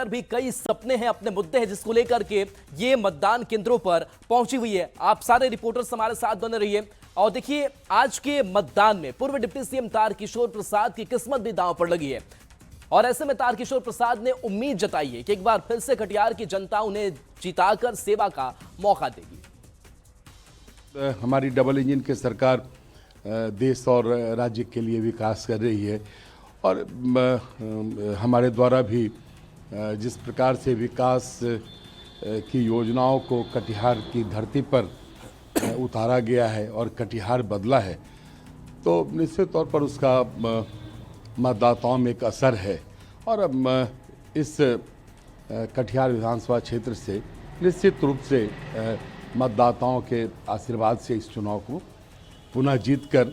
अंदर भी कई सपने हैं, अपने मुद्दे हैं, जिसको लेकर के ये मतदान केंद्रों पर पहुंची हुई है। आप सारे रिपोर्टर्स हमारे साथ बने रहिए और देखिए आज के मतदान में पूर्व डिप्टी सीएम तारकिशोर प्रसाद की किस्मत भी दांव पर लगी है और ऐसे में तारकिशोर प्रसाद ने उम्मीद जताई है कि एक बार फिर से कटिहार की जनता उन्हें जिताकर सेवा का मौका देगी। हमारी डबल इंजन की सरकार देश और राज्य के लिए विकास कर रही है और हमारे द्वारा भी जिस प्रकार से विकास की योजनाओं को कटिहार की धरती पर उतारा गया है और कटिहार बदला है, तो निश्चित तौर पर उसका मतदाताओं में एक असर है और अब इस कटिहार विधानसभा क्षेत्र से निश्चित रूप से मतदाताओं के आशीर्वाद से इस चुनाव को पुनः जीतकर।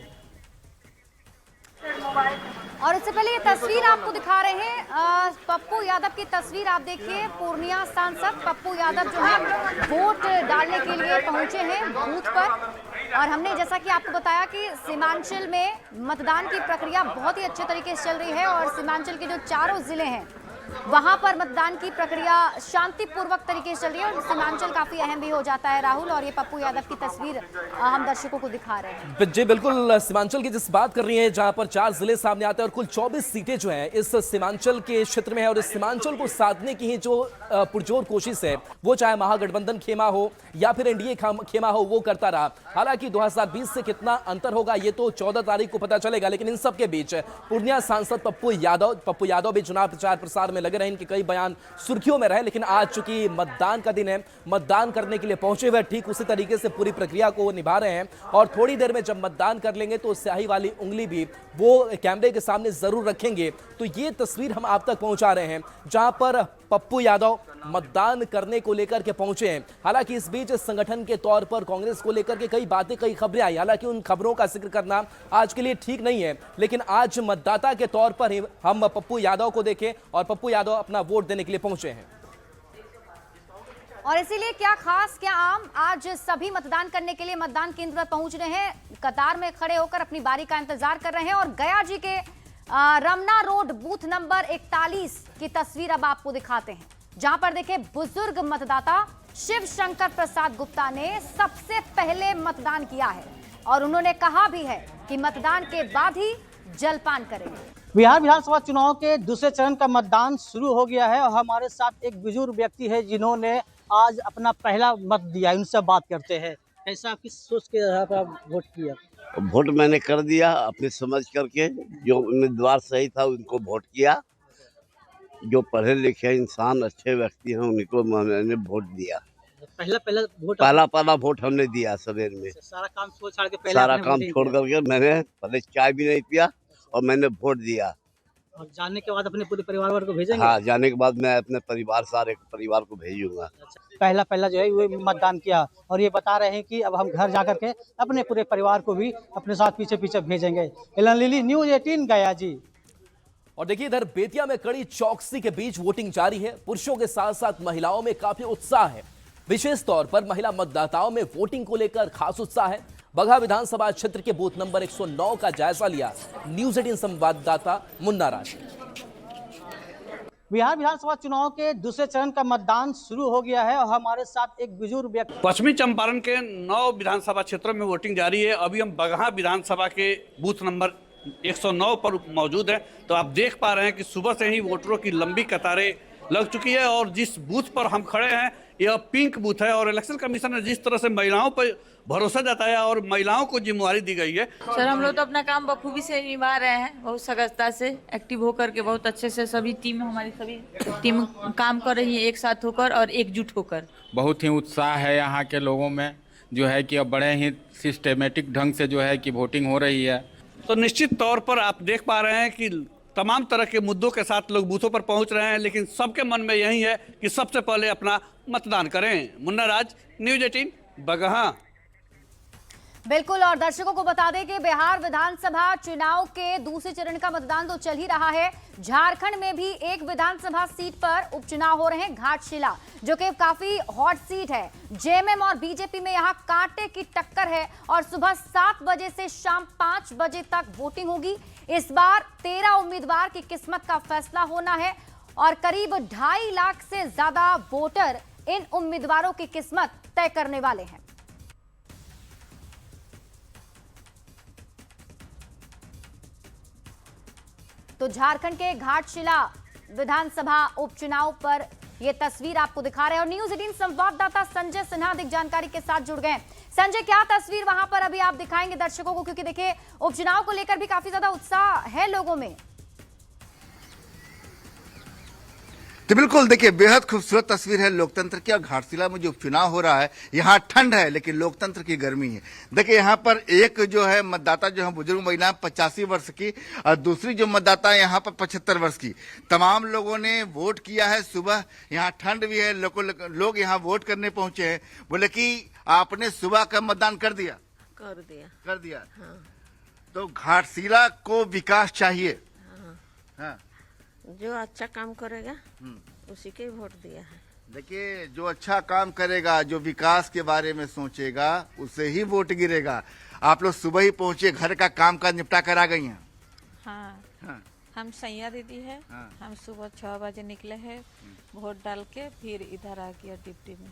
और इससे पहले ये तस्वीर आपको दिखा रहे हैं पप्पू यादव की तस्वीर। आप देखिए पूर्णिया सांसद पप्पू यादव जो है वोट डालने के लिए पहुंचे हैं बूथ पर और हमने जैसा कि आपको बताया कि सीमांचल में मतदान की प्रक्रिया बहुत ही अच्छे तरीके से चल रही है और सीमांचल के जो चारों जिले हैं वहां पर मतदान की प्रक्रिया शांतिपूर्वक तरीके से चल रही है और सीमांचल काफी अहम भी हो जाता है राहुल। और ये पप्पू यादव की तस्वीर हम दर्शकों को दिखा रहे हैं। जी बिल्कुल, सीमांचल की जिस बात कर रही है जहां पर 4 जिले सामने आते हैं और कुल 24 सीटें जो हैं इस सीमांचल के क्षेत्र में है और इस सीमांचल को साधने की ही जो पुरजोर कोशिश है वो चाहे महागठबंधन खेमा हो या फिर एनडीए खेमा हो वो करता रहा। हालांकि 2020 से कितना अंतर होगा ये तो 14 तारीख को पता चलेगा, लेकिन इन सब के बीच पूर्णिया सांसद पप्पू यादव भी चुनाव प्रचार प्रसार में लगे रहे। इनके कई बयान सुर्खियों में रहे, लेकिन आज चूंकि मतदान का दिन है, मतदान करने के लिए पहुंचे हुए ठीक उसी तरीके से पूरी प्रक्रिया को निभा रहे हैं और थोड़ी देर में जब मतदान कर लेंगे तो स्याही वाली उंगली भी वो कैमरे के सामने जरूर रखेंगे। तो ये तस्वीर हम आप तक पहुंचा रहे हैं जहां पर पप्पू यादव मतदान करने को लेकर के पहुंचे हैं। हालांकि इस बीच संगठन के तौर पर कांग्रेस को लेकर के कई बातें, कई खबरें आई, हालांकि उन खबरों का जिक्र करना आज के लिए ठीक नहीं है, लेकिन आज मतदाता के तौर पर ही हम पप्पू यादव को देखें और पप्पू यादव अपना वोट देने के लिए पहुंचे हैं। और इसीलिए क्या खास क्या आम, आज सभी मतदान करने के लिए मतदान केंद्र पर पहुंच रहे हैं, कतार में खड़े होकर अपनी बारी का इंतजार कर रहे हैं। और गया जी के रमना रोड बूथ नंबर 41 की तस्वीर अब आपको दिखाते हैं जहां पर देखें बुजुर्ग मतदाता शिव शंकर प्रसाद गुप्ता ने सबसे पहले मतदान किया है और उन्होंने कहा भी है कि मतदान के बाद ही जलपान करेंगे। बिहार विधानसभा चुनाव के दूसरे चरण का मतदान शुरू हो गया है और हमारे साथ एक बुजुर्ग व्यक्ति है जिन्होंने आज अपना पहला मत दिया। उनसे बात करते हैं, कैसा किस सोच के आधार पर आप वोट किया? वोट मैंने कर दिया अपनी समझ करके, जो उम्मीदवार सही था उनको वोट किया। जो पढ़े लिखे इंसान अच्छे व्यक्ति हैं उनको मैंने वोट दिया। पहला वोट हमने दिया सवेर में। सारा काम छोड़ के सारा काम छोड़ करके मैंने पहले चाय भी नहीं पिया और मैंने वोट दिया। और जाने के बाद अपने पूरे परिवार को भेजेंगे? हाँ, जाने के बाद मैं अपने सारे परिवार को भेजूंगा। पहला जो है वो मतदान किया और ये बता रहे हैं कि अब हम घर जाकर के अपने पूरे परिवार को भी अपने साथ पीछे भेजेंगे। लिली न्यूज़ 18 गया जी। और देखिए इधर बेतिया में कड़ी चौकसी के बीच वोटिंग जारी है। पुरुषों के साथ साथ महिलाओं में काफी उत्साह है। विशेष तौर पर महिला मतदाताओं में वोटिंग को लेकर खास उत्साह है। बगहा विधानसभा क्षेत्र के बूथ नंबर 109 का जायजा लिया न्यूज़ 18 संवाददाता मुन्ना राज। बिहार विधानसभा चुनाव के दूसरे चरण का मतदान शुरू हो गया है और हमारे साथ एक बुजुर्ग व्यक्ति। पश्चिमी चंपारण के 9 विधानसभा क्षेत्रों में वोटिंग जारी है। अभी हम बगहा विधानसभा के बूथ नंबर 109 पर मौजूद है। तो आप देख पा रहे हैं कि सुबह से ही वोटरों की लंबी कतारें लग चुकी है और जिस बूथ पर हम खड़े हैं यह पिंक बूथ है और इलेक्शन कमीशन ने जिस तरह से महिलाओं पर भरोसा जताया और महिलाओं को जिम्मेवारी दी गई है। सर हम लोग तो अपना काम बखूबी से निभा रहे हैं, बहुत सजगता से एक्टिव होकर के बहुत अच्छे से सभी हमारी सभी टीम काम कर रही है एक साथ होकर और एकजुट होकर। बहुत ही उत्साह है यहाँ के लोगों में जो है कि अब बड़े ही सिस्टमेटिक ढंग से जो है कि वोटिंग हो रही है। तो निश्चित तौर पर आप देख पा रहे हैं कि तमाम तरह के मुद्दों के साथ लोग बूथों पर पहुंच रहे हैं, लेकिन सबके मन में यही है कि सबसे पहले अपना मतदान करें। मुन्ना राज, न्यूज़ 18 बगहा। बिल्कुल, और दर्शकों को बता दें कि बिहार विधानसभा चुनाव के दूसरे चरण का मतदान तो चल ही रहा है। झारखंड में भी एक विधानसभा सीट पर उपचुनाव हो रहे हैं, घाटशिला, जो कि काफी हॉट सीट है। जेएमएम और बीजेपी में यहां कांटे की टक्कर है और सुबह 7 बजे से शाम 5 बजे तक वोटिंग होगी। इस बार 13 उम्मीदवार की किस्मत का फैसला होना है और करीब 2.5 लाख से ज्यादा वोटर इन उम्मीदवारों की किस्मत तय करने वाले हैं। तो झारखंड के घाटशिला विधानसभा उपचुनाव पर यह तस्वीर आपको दिखा रहे हैं और न्यूज 18 संवाददाता संजय सिन्हा अधिक जानकारी के साथ जुड़ गए। संजय, क्या तस्वीर वहां पर अभी आप दिखाएंगे दर्शकों को, क्योंकि देखिए उपचुनाव को लेकर भी काफी ज्यादा उत्साह है लोगों में। तो बिल्कुल देखिए, बेहद खूबसूरत तस्वीर है लोकतंत्र की। और घाटशिला में जो चुनाव हो रहा है, यहाँ ठंड है लेकिन लोकतंत्र की गर्मी है। देखिए यहाँ पर एक जो है मतदाता जो है बुजुर्ग महिला 85 वर्ष की, और दूसरी जो मतदाता है यहाँ पर 75 वर्ष की। तमाम लोगों ने वोट किया है। सुबह यहाँ ठंड भी है, लोग यहाँ वोट करने पहुंचे हैं। बोले कि आपने सुबह का मतदान कर दिया? कर दिया। हाँ। तो घाटशिला को विकास चाहिए। हाँ। जो अच्छा काम करेगा उसी के वोट दिया है। देखिए, जो अच्छा काम करेगा, जो विकास के बारे में सोचेगा, उसे ही वोट गिरेगा। आप लोग सुबह ही पहुंचे, घर का काम काज निपटा कर आ गई हैं? हाँ। हाँ। हम सैया दीदी है। हाँ। हम सुबह 6 बजे निकले हैं, वोट डाल के फिर इधर आ गया ड्यूटी में।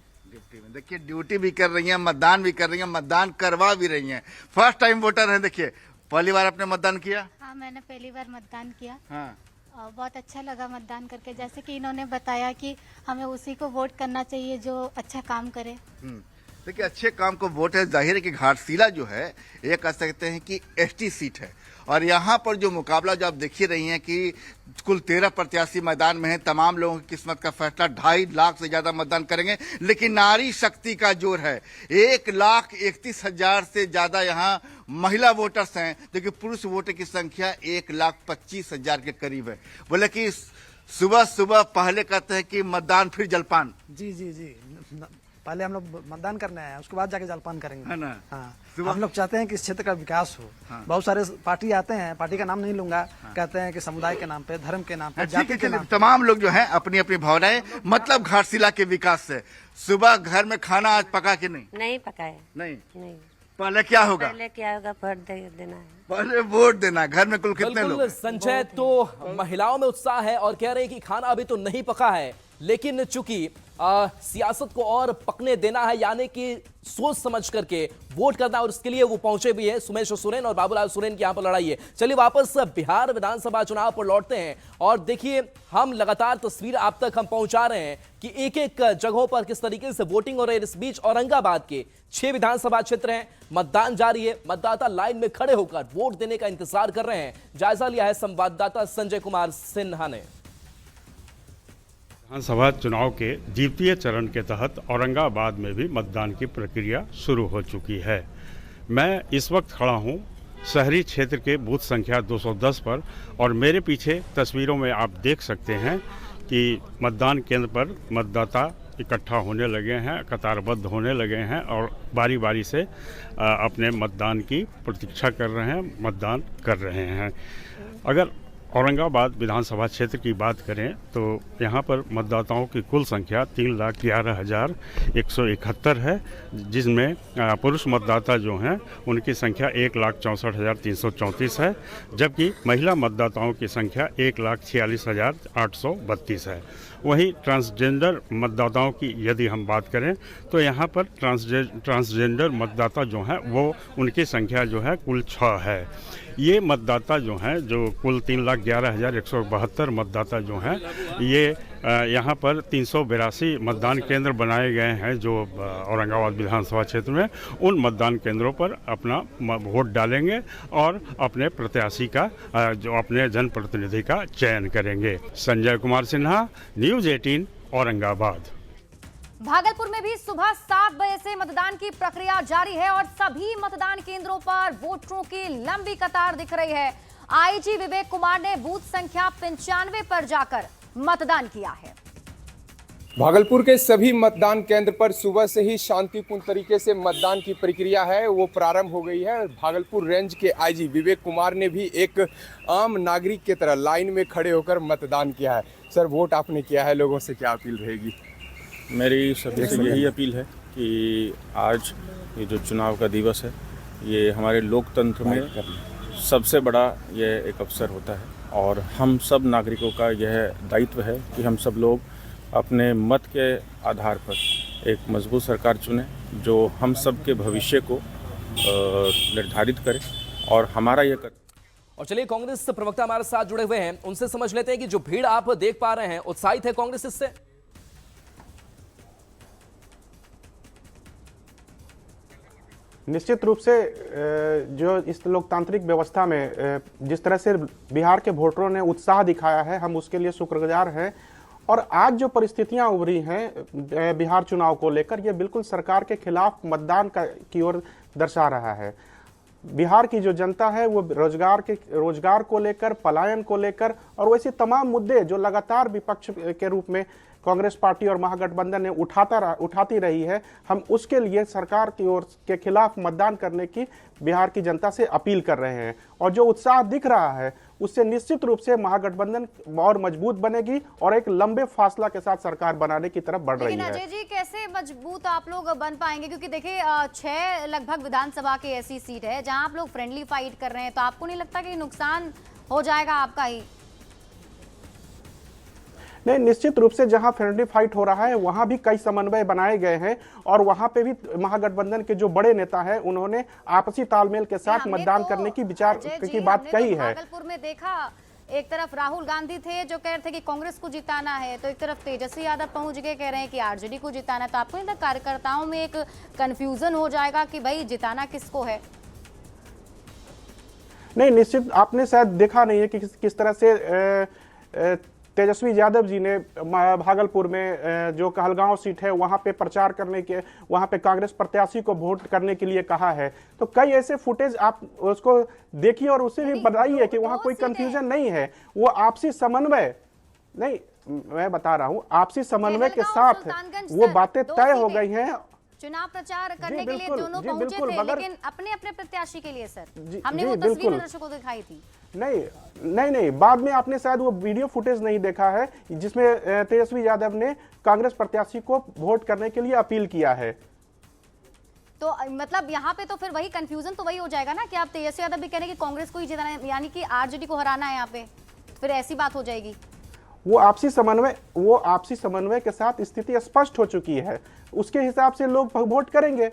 देखिए, ड्यूटी भी कर रही हैं, मतदान भी कर रही हैं, मतदान करवा भी रही हैं। फर्स्ट टाइम वोटर है। देखिए, पहली बार आपने मतदान किया? हाँ, मैंने पहली बार मतदान किया। हाँ। बहुत अच्छा लगा मतदान करके। जैसे कि इन्होंने बताया कि हमें उसी को वोट करना चाहिए जो अच्छा काम करे। देखिए, अच्छे काम को वोट है। जाहिर है कि घाटशिला जो है, ये कह सकते हैं कि एसटी सीट है। और यहाँ पर जो मुकाबला जो आप देख ही रही हैं कि कुल 13 प्रत्याशी मैदान में हैं। तमाम लोगों की किस्मत का फैसला, 2.5 लाख से ज्यादा मतदान करेंगे। लेकिन नारी शक्ति का जोर है। 1,31,000 से ज्यादा यहाँ महिला वोटर्स हैं, जबकि पुरुष वोटर की संख्या 1,25,000 के करीब है। बोले कि सुबह सुबह पहले कहते हैं कि मतदान फिर जलपान। जी, पहले हम लोग मतदान करने आए हैं, उसके बाद जाके जलपान करेंगे, है ना। हाँ। हम लोग चाहते हैं कि इस क्षेत्र का विकास हो। हाँ। बहुत सारे पार्टी आते हैं, पार्टी का नाम नहीं लूंगा। हाँ। कहते हैं कि समुदाय के नाम पे, धर्म के नाम पे, जाति के नाम पे। तमाम लोग जो हैं अपनी अपनी भावनाएं, मतलब घाटशिला के विकास से। सुबह घर में खाना आज पका के नहीं पकाया। नहीं। पहले क्या होगा? वोट देना है। पहले वोट देना। घर में कुल कितने लोग? संजय, तो महिलाओं में उत्साह है और कह रहे हैं कि खाना अभी तो नहीं पका है, लेकिन चूंकि सियासत को और पकने देना है, यानी कि सोच समझ करके वोट करना, और इसके लिए वो पहुंचे भी है। सुमेश सोरेन और बाबूलाल सोरेन की यहां पर लड़ाई है। चलिए वापस बिहार विधानसभा चुनाव पर लौटते हैं और देखिए, हम लगातार तस्वीर आप तक हम पहुंचा रहे हैं कि एक एक जगहों पर किस तरीके से वोटिंग हो रही है। इस बीच औरंगाबाद के 6 विधानसभा क्षेत्र हैं, मतदान जारी है। मतदाता लाइन में खड़े होकर वोट देने का इंतजार कर रहे हैं। जायजा लिया है संवाददाता संजय कुमार सिन्हा ने। विधानसभा चुनाव के द्वितीय चरण के तहत औरंगाबाद में भी मतदान की प्रक्रिया शुरू हो चुकी है। मैं इस वक्त खड़ा हूं शहरी क्षेत्र के बूथ संख्या 210 पर, और मेरे पीछे तस्वीरों में आप देख सकते हैं कि मतदान केंद्र पर मतदाता इकट्ठा होने लगे हैं, कतारबद्ध होने लगे हैं और बारी बारी से अपने मतदान की प्रतीक्षा कर रहे हैं, मतदान कर रहे हैं। अगर औरंगाबाद विधानसभा क्षेत्र की बात करें तो यहाँ पर मतदाताओं की कुल संख्या 3,11,171 है, जिसमें पुरुष मतदाता जो हैं उनकी संख्या 1,64,334 है, जबकि महिला मतदाताओं की संख्या 1,46,832 है। वहीं ट्रांसजेंडर मतदाताओं की यदि हम बात करें तो यहाँ पर ट्रांसजेंडर मतदाता जो हैं वो उनकी संख्या जो है कुल 6 है। ये मतदाता जो हैं, जो कुल 3,11,172 मतदाता जो हैं, ये यहाँ पर 382 मतदान केंद्र बनाए गए हैं जो औरंगाबाद विधानसभा क्षेत्र में। उन मतदान केंद्रों पर अपना वोट डालेंगे और अपने प्रत्याशी का, जो अपने जनप्रतिनिधि का चयन करेंगे। संजय कुमार सिन्हा, न्यूज़ 18 औरंगाबाद। भागलपुर में भी सुबह 7 बजे से मतदान की प्रक्रिया जारी है और सभी मतदान केंद्रों पर वोटरों की लंबी कतार दिख रही है। आईजी विवेक कुमार ने बूथ संख्या 95 पर जाकर मतदान किया है। भागलपुर के सभी मतदान केंद्र पर सुबह से ही शांतिपूर्ण तरीके से मतदान की प्रक्रिया है वो प्रारंभ हो गई है। भागलपुर रेंज के आईजी विवेक कुमार ने भी एक आम नागरिक की तरह लाइन में खड़े होकर मतदान किया है। सर, वोट आपने किया है, लोगों से क्या अपील रहेगी? मेरी सभी से यही अपील है कि आज ये जो चुनाव का दिवस है, ये हमारे लोकतंत्र में सबसे बड़ा ये एक अवसर होता है और हम सब नागरिकों का यह दायित्व है कि हम सब लोग अपने मत के आधार पर एक मजबूत सरकार चुनें जो हम सब के भविष्य को निर्धारित करे। और हमारा यह और चलिए, कांग्रेस प्रवक्ता हमारे साथ जुड़े हुए हैं, उनसे समझ लेते हैं कि जो भीड़ आप देख पा रहे हैं, उत्साहित है कांग्रेस इससे? निश्चित रूप से जो इस लोकतांत्रिक व्यवस्था में जिस तरह से बिहार के वोटरों ने उत्साह दिखाया है, हम उसके लिए शुक्रगुजार हैं। और आज जो परिस्थितियां उभरी हैं बिहार चुनाव को लेकर, ये बिल्कुल सरकार के खिलाफ मतदान की ओर दर्शा रहा है। बिहार की जो जनता है वो रोजगार को लेकर, पलायन को लेकर और वैसे तमाम मुद्दे जो लगातार विपक्ष के रूप में कांग्रेस पार्टी और महागठबंधन ने उठाती रही है, हम उसके लिए सरकार की ओर के खिलाफ मतदान करने की बिहार की जनता से अपील कर रहे हैं। और जो उत्साह दिख रहा है उससे निश्चित रूप से महागठबंधन और मजबूत बनेगी और एक लंबे फासला के साथ सरकार बनाने की तरफ बढ़ रही है। अजय जी, कैसे मजबूत आप लोग बन पाएंगे? क्योंकि देखिए 6 लगभग विधानसभा की ऐसी सीट है जहां आप लोग फ्रेंडली फाइट कर रहे हैं, तो आपको नहीं लगता कि नुकसान हो जाएगा आपका ही? नहीं, निश्चित रूप से जहां फ्रेंडली फाइट हो रहा है वहां भी कई समन्वय बनाए गए हैं और वहां पे भी महागठबंधन के जो बड़े नेता हैं उन्होंने आपसी तालमेल के साथ मतदान करने की विचार की बात कही है। भागलपुर में देखा, एक तरफ राहुल गांधी थे जो कह रहे थे कि कांग्रेस को जिताना है, तो एक तरफ तेजस्वी यादव पहुंच गए कह रहे हैं कि आरजेडी को जिताना है। तो आपको नहीं लगता कार्यकर्ताओं में एक कंफ्यूजन हो जाएगा कि भाई जिताना किसको है? नहीं, निश्चित आपने शायद देखा नहीं है कि किस तरह से तेजस्वी यादव जी ने भागलपुर में जो कहलगांव सीट है वहां पे प्रचार करने के, वहां पे कांग्रेस प्रत्याशी को वोट करने के लिए कहा है। तो कई ऐसे फुटेज आप उसको देखिए और उसे भी बताइए कि वहां कोई कंफ्यूजन नहीं है। वो आपसी समन्वय, नहीं मैं बता रहा हूं, आपसी समन्वय के साथ वो बातें तय हो गई हैं। चुनाव प्रचार करने के लिए दोनों पहुंचे थे, लेकिन अपने अपने प्रत्याशी के लिए सर, हमने वो तस्वीरें दर्शकों को दिखाई थी। नहीं, बाद में आपने शायद वो वीडियो फुटेज नहीं देखा है जिसमें तेजस्वी यादव ने कांग्रेस प्रत्याशी को वोट करने के लिए अपील किया है। तो मतलब यहाँ पे तो फिर वही कंफ्यूजन तो वही हो जाएगा ना कि आप तेजस्वी यादव भी कह रहे हैं कि कांग्रेस को ही जिताना है, यानी कि आरजेडी को हराना है यहाँ पे, फिर ऐसी बात हो जाएगी। वो आपसी समन्वय के साथ स्थिति स्पष्ट हो चुकी है, उसके हिसाब से लोग वोट करेंगे।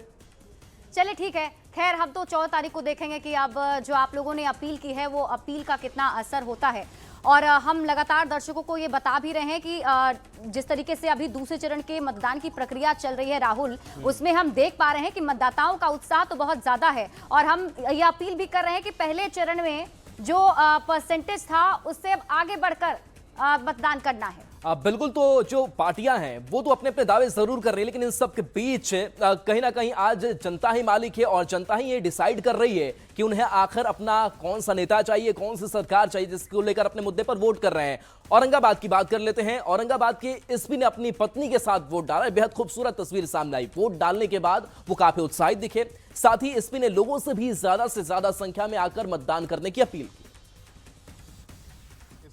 चलिए ठीक है, खैर हम तो 14 तारीख को देखेंगे कि अब जो आप लोगों ने अपील की है वो अपील का कितना असर होता है। और हम लगातार दर्शकों को ये बता भी रहे हैं कि जिस तरीके से अभी दूसरे चरण के मतदान की प्रक्रिया चल रही है राहुल, उसमें हम देख पा रहे हैं कि मतदाताओं का उत्साह तो बहुत ज्यादा है। और हम ये अपील भी कर रहे हैं कि पहले चरण में जो परसेंटेज था उससे अब आगे बढ़कर मतदान करना है। बिल्कुल, तो जो पार्टियां हैं वो तो अपने अपने दावे जरूर कर रही है, लेकिन इन सब के बीच कहीं ना कहीं आज जनता ही मालिक है और जनता ही ये डिसाइड कर रही है कि उन्हें आखिर अपना कौन सा नेता चाहिए, कौन सी सरकार चाहिए, जिसको लेकर अपने मुद्दे पर वोट कर रहे हैं। औरंगाबाद की बात कर लेते हैं। औरंगाबाद के एसपी ने अपनी पत्नी के साथ वोट डाला, बेहद खूबसूरत तस्वीर सामने आई। वोट डालने के बाद वो काफी उत्साहित दिखे, साथ ही एसपी ने लोगों से भी ज्यादा से ज्यादा संख्या में आकर मतदान करने की अपील की।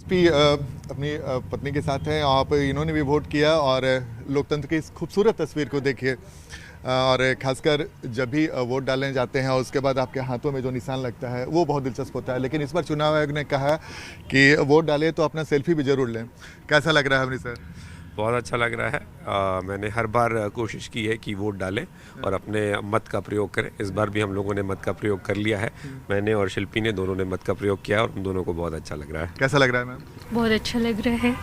अपनी पत्नी के साथ हैं, आप इन्होंने भी वोट किया और लोकतंत्र की इस खूबसूरत तस्वीर को देखिए। और खासकर जब भी वोट डालने जाते हैं और उसके बाद आपके हाथों में जो निशान लगता है वो बहुत दिलचस्प होता है। लेकिन इस बार चुनाव आयोग ने कहा कि वोट डालें तो अपना सेल्फी भी जरूर लें। कैसा लग रहा है अमृत सर? बहुत अच्छा लग रहा है। मैंने हर बार कोशिश की है कि वोट डालें और अपने मत का प्रयोग करें। इस बार भी हम लोगों ने मत का प्रयोग कर लिया है। मैंने और शिल्पी ने दोनों ने मत का प्रयोग किया और उन दोनों को बहुत अच्छा लग रहा है। कैसा लग रहा है मैम? बहुत अच्छा लग रहा है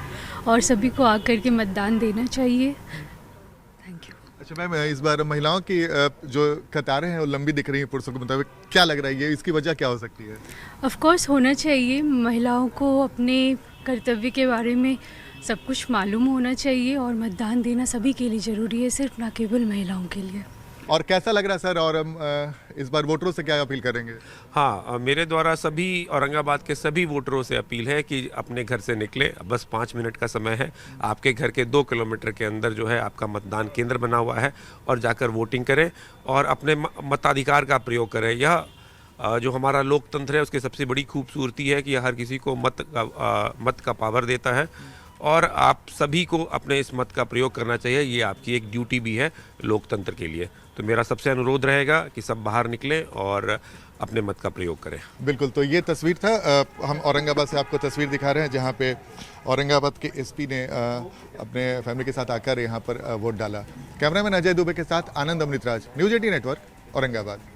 और सभी को आकर के मतदान देना चाहिए। Thank you. अच्छा मैम, इस बार महिलाओं की जो कतारें हैं वो लंबी दिख रही हैं पुरुषों के मुताबिक, क्या लग रहा है इसकी वजह क्या हो सकती है? ऑफ कोर्स होना चाहिए, महिलाओं को अपने कर्तव्य के बारे में सब कुछ मालूम होना चाहिए और मतदान देना सभी के लिए ज़रूरी है, सिर्फ ना केवल महिलाओं के लिए। और कैसा लग रहा है सर? और हम इस बार वोटरों से क्या अपील करेंगे? हाँ, मेरे द्वारा सभी औरंगाबाद के सभी वोटरों से अपील है कि अपने घर से निकले, बस 5 मिनट का समय है। आपके घर के 2 किलोमीटर के अंदर जो है आपका मतदान केंद्र बना हुआ है और जाकर वोटिंग करें और अपने मताधिकार का प्रयोग करें। यह जो हमारा लोकतंत्र है उसकी सबसे बड़ी खूबसूरती है कि हर किसी को मत का पावर देता है और आप सभी को अपने इस मत का प्रयोग करना चाहिए। ये आपकी एक ड्यूटी भी है लोकतंत्र के लिए। तो मेरा सबसे अनुरोध रहेगा कि सब बाहर निकलें और अपने मत का प्रयोग करें। बिल्कुल, तो ये तस्वीर था। हम औरंगाबाद से आपको तस्वीर दिखा रहे हैं जहाँ पे औरंगाबाद के एसपी ने अपने फैमिली के साथ आकर यहाँ पर वोट डाला। कैमरामैन अजय दुबे के साथ आनंद अमृतराज, न्यूज़ 18 नेटवर्क, औरंगाबाद।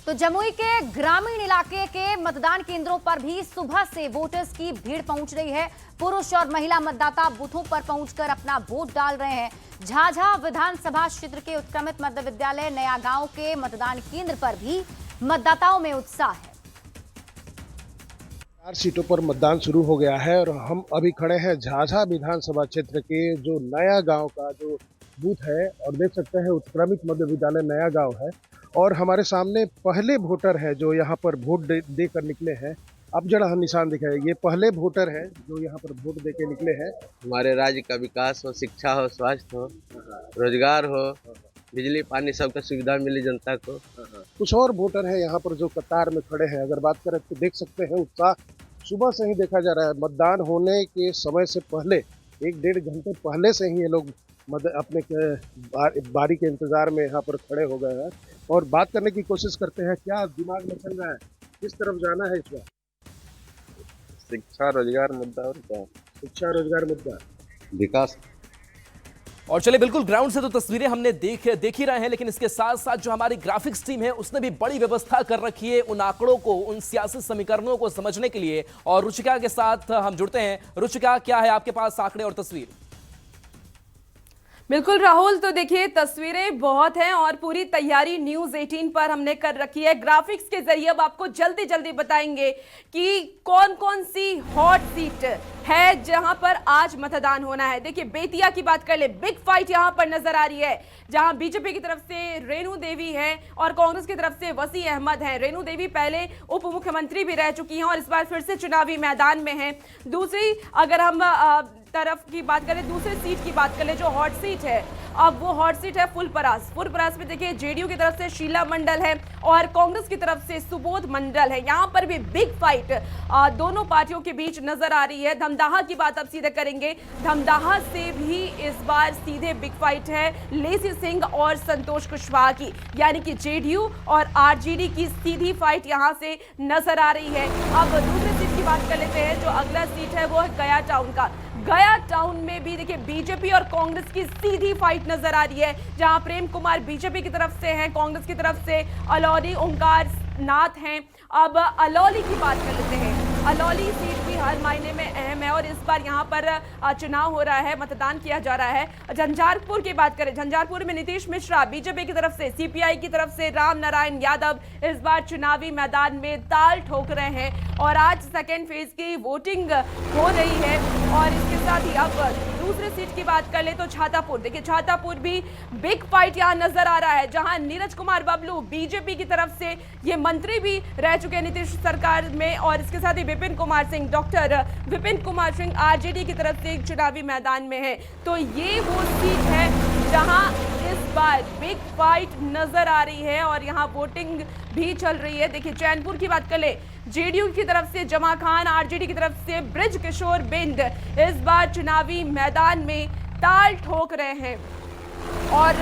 तो जमुई के ग्रामीण इलाके के मतदान केंद्रों पर भी सुबह से वोटर्स की भीड़ पहुंच रही है। पुरुष और महिला मतदाता बूथों पर पहुंचकर अपना वोट डाल रहे हैं। झाझा विधानसभा क्षेत्र के उत्क्रमित मध्य विद्यालय नया गांव के मतदान केंद्र पर भी मतदाताओं में उत्साह है। 4 सीटों पर मतदान शुरू हो गया है और हम अभी खड़े हैं झाझा विधानसभा क्षेत्र के जो नया गांव का जो बूथ है और देख सकते हैं उत्क्रमित मध्य विद्यालय नया गांव है और हमारे सामने पहले वोटर है जो यहाँ पर वोट देकर निकले हैं। अब जरा हम निशान दिखाए, ये पहले वोटर है जो यहाँ पर वोट देकर निकले हैं। हमारे राज्य का विकास हो, शिक्षा हो, स्वास्थ्य हो, रोजगार हो, बिजली पानी सबका सुविधा मिली जनता को। कुछ और वोटर है यहाँ पर जो कतार में खड़े हैं। अगर बात करें तो देख सकते हैं उत्साह सुबह से ही देखा जा रहा है। मतदान होने के समय से पहले 1-1.5 घंटे पहले से ही ये लोग अपने बारी के इंतजार में यहाँ पर खड़े हो गए हैं और बात करने की कोशिश करते हैं। क्या दिमाग में चल रहा है, किस तरफ जाना है इस बार? शिक्षा रोजगार मुद्दा और क्या? शिक्षा रोजगार मुद्दा, विकास। और चले बिल्कुल ग्राउंड से तो तस्वीरें हमने देख ही रहे हैं, लेकिन इसके साथ साथ जो हमारी ग्राफिक्स टीम है उसने भी बड़ी व्यवस्था कर रखी है उन आंकड़ों को, उन सियासी समीकरणों को समझने के लिए। और रुचिका के साथ हम जुड़ते हैं। रुचिका, क्या है आपके पास आंकड़े और तस्वीर? बिल्कुल राहुल, तो देखिए तस्वीरें बहुत हैं और पूरी तैयारी न्यूज़ 18 पर हमने कर रखी है। ग्राफिक्स के जरिए अब आपको जल्दी जल्दी बताएंगे कि कौन कौन सी हॉट सीट है जहां पर आज मतदान होना है। देखिए बेतिया की बात कर ले, बिग फाइट यहां पर नजर आ रही है जहां बीजेपी की तरफ से रेणु देवी है और कांग्रेस की तरफ से वसी अहमद है। रेणु देवी पहले उप मुख्यमंत्री भी रह चुकी हैं और इस बार फिर से चुनावी मैदान में हैं। दूसरी अगर हम तरफ की बात करें, दूसरी सीट की बात करें जो हॉट सीट है, अब वो हॉट सीट है फुलपरास में देखिए जेडीयू की तरफ से शीला मंडल है और कांग्रेस की तरफ से सुबोध मंडल है। यहाँ पर भी बिग फाइट दोनों पार्टियों के बीच नजर आ रही है। धमदाहा की बात अब सीधे करेंगे। धमदाहा से भी इस बार सीधे बिग फाइट है लेसी सिंह और संतोष कुशवाहा की, यानी कि जेडीयू और आरजेडी की सीधी फाइट यहाँ से नजर आ रही है। अब दूसरी सीट की बात कर लेते हैं। जो अगला सीट है वो है गया टाउन का। गया टाउन में भी देखिए बीजेपी और कांग्रेस की सीधी फाइट नजर आ रही है जहां प्रेम कुमार बीजेपी की तरफ से हैं, कांग्रेस की तरफ से अलौली ओंकार नाथ हैं। अब अलौली की बात कर लेते हैं। अलौली सीट भी हर मायने में अहम है और इस बार यहाँ पर चुनाव हो रहा है, मतदान किया जा रहा है। झंझारपुर की बात करें, झंझारपुर में नीतीश मिश्रा बीजेपी की तरफ से, सीपीआई की तरफ से राम नारायण यादव इस बार चुनावी मैदान में ताल ठोक रहे हैं और आज सेकेंड फेज की वोटिंग हो रही है। और इसके साथ ही अब दूसरी सीट की बात कर ले तो छातापुर। देखिए छातापुर भी बिग फाइट यहाँ नजर आ रहा है जहां नीरज कुमार बबलू बीजेपी की तरफ से, ये मंत्री भी रह चुके हैं नीतीश सरकार में, और इसके साथ ही विपिन कुमार सिंह, डॉक्टर विपिन कुमार सिंह आरजेडी की तरफ से चुनावी मैदान में है। तो ये वो सीट है जहां इस बार बिग फाइट नजर आ रही है और यहाँ वोटिंग भी चल रही है। देखिए चैनपुर की बात कर ले, जेडीयू की तरफ से जमा खान, आरजेडी की तरफ से ब्रिज किशोर बिंद इस बार चुनावी मैदान में ताल ठोक रहे हैं। और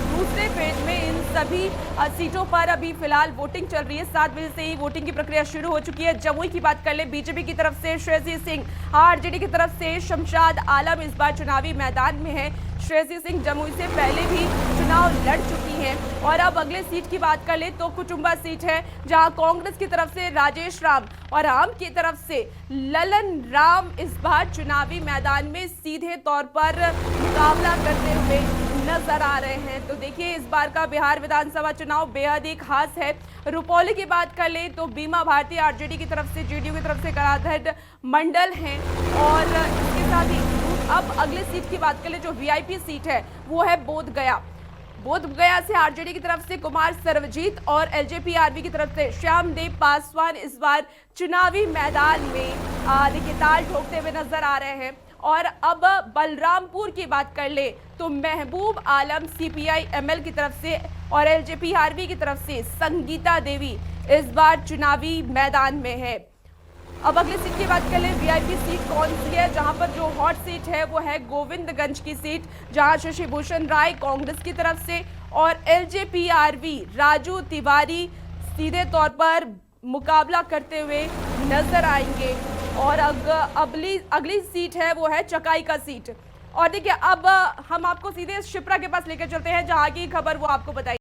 दूसरे फेज में इन सभी सीटों पर अभी फिलहाल वोटिंग चल रही है। 7 बजे से ही वोटिंग की प्रक्रिया शुरू हो चुकी है। जमुई की बात कर ले, बीजेपी की तरफ से श्रेयसी सिंह, आरजेडी की तरफ से शमशाद आलम इस बार चुनावी मैदान में है। श्रेयसी सिंह जमुई से पहले भी चुनाव लड़ चुकी हैं। और अब अगले सीट की बात कर ले तो कुटुंबा सीट है जहां कांग्रेस की तरफ से राजेश राम और आम की तरफ से ललन राम इस बार चुनावी मैदान में सीधे तौर पर मुकाबला करते हुए नजर आ रहे हैं। तो देखिए इस बार का बिहार विधानसभा चुनाव बेहद ही खास है। रुपौली की बात कर ले तो बीमा भारती आरजेडी की तरफ से, जेडीयू की तरफ से कराधर मंडल हैं। और इसके साथ ही अब अगले सीट की बात कर ले, जो वीआईपी सीट है वो है बोधगया। बोधगया से आरजेडी की तरफ से कुमार सर्वजीत और एलजेपी आरबी की तरफ से श्यामदेव पासवान इस बार चुनावी मैदान में देखिए ताल ठोकते हुए नजर आ रहे हैं। और अब बलरामपुर की बात कर ले तो महबूब आलम सीपीआई एमएल की तरफ से और एलजेपी आरबी की तरफ से संगीता देवी इस बार चुनावी मैदान में है। अब अगली सीट की बात कर ले, वीआईपी सीट कौन सी है, जहां पर जो हॉट सीट है वो है गोविंदगंज की सीट, जहां शशि भूषण राय कांग्रेस की तरफ से और एलजेपीआरवी राजू तिवारी सीधे तौर पर मुकाबला करते हुए नजर आएंगे। और अगली सीट है वो है चकाई का सीट। और देखिए अब हम आपको सीधे शिप्रा के पास लेकर चलते हैं, जहां की खबर वो आपको बताई।